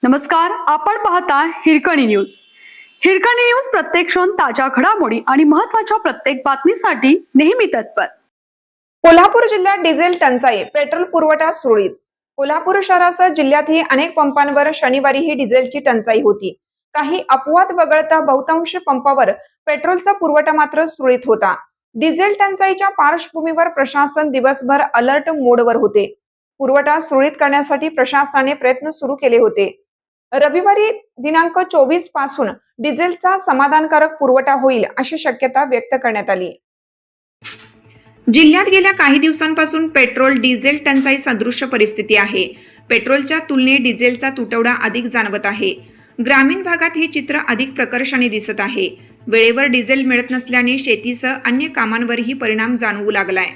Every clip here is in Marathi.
नमस्कार, आपण पाहता हिरकणी न्यूज. हिरकणी न्यूज प्रत्येक क्षण ताज्या घडामोडी आणि महत्त्वाच्या प्रत्येक बातमीसाठी नेहमी तत्पर. कोल्हापूर जिल्ह्यात डिझेल टंचाई, पेट्रोल पुरवठा सुरळीत. कोल्हापूर शहरासह जिल्ह्यातही अनेक पंपांवर शनिवारी ही डिझेलची टंचाई होती. काही अपवाद वगळता बहुतांश पंपावर पेट्रोलचा पुरवठा मात्र सुरळीत होता. डिझेल टंचाईच्या पार्श्वभूमीवर प्रशासन दिवसभर अलर्ट मोडवर होते. पुरवठा सुरळीत करण्यासाठी प्रशासनाने प्रयत्न सुरू केले होते. रविवारी दिनांक 24 पासून डिझेलचा समाधानकारक पुरवठा होईल अशी शक्यता व्यक्त करण्यात आली. जिल्ह्यात गेल्या काही दिवसांपासून पेट्रोल डिझेल टंचाई सदृश्य परिस्थिती आहे. पेट्रोलच्या तुलनेत डिझेलचा तुटवडा अधिक जाणवत आहे. ग्रामीण भागात हे चित्र अधिक प्रकर्षाने दिसत आहे. वेळेवर डिझेल मिळत नसल्याने शेतीसह अन्य कामांवरही परिणाम जाणवू लागलाय.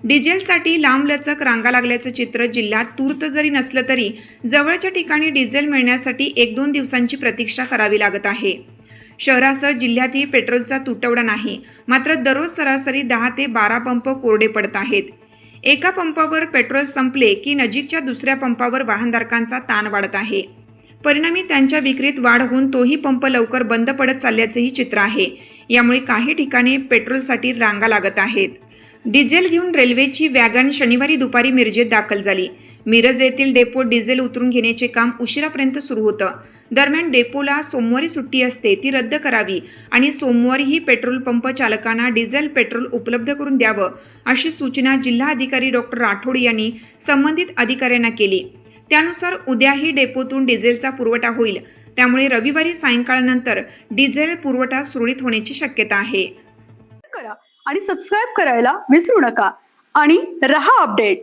डिझेलसाठी लांबलचक रांगा लागल्याचं चित्र जिल्ह्यात तूर्त जरी नसलं तरी जवळच्या ठिकाणी डिझेल मिळण्यासाठी 1-2 दिवसांची प्रतीक्षा करावी लागत आहे. शहरासह जिल्ह्यातही पेट्रोलचा तुटवडा नाही, मात्र दररोज सरासरी 10 ते 12 पंप कोरडे पडत आहेत. एका पंपावर पेट्रोल संपले की नजीकच्या दुसऱ्या पंपावर वाहनधारकांचा ताण वाढत आहे. परिणामी त्यांच्या विक्रीत वाढ होऊन तोही पंप लवकर बंद पडत चालल्याचंही चित्र आहे. यामुळे काही ठिकाणी पेट्रोलसाठी रांगा लागत आहेत. डिझेल घेऊन रेल्वेची वॅगन शनिवारी दुपारी मिरजेत दाखल झाली. मिरज येथील डेपोत डिझेल उतरून घेण्याचे काम उशिरापर्यंत सुरू होतं. दरम्यान डेपोला सोमवारी सुट्टी असते, ती रद्द करावी आणि सोमवारीही पेट्रोल पंप चालकांना डिझेल पेट्रोल उपलब्ध करून द्यावं अशी सूचना जिल्हाधिकारी डॉक्टर राठोड यांनी संबंधित अधिकाऱ्यांना केली. त्यानुसार उद्याही डेपोतून डिझेलचा पुरवठा होईल. त्यामुळे रविवारी सायंकाळनंतर डिझेल पुरवठा सुरळीत होण्याची शक्यता आहे. करा आणि सबस्क्राइब करायला विसरू नका आणि रहा अपडेट.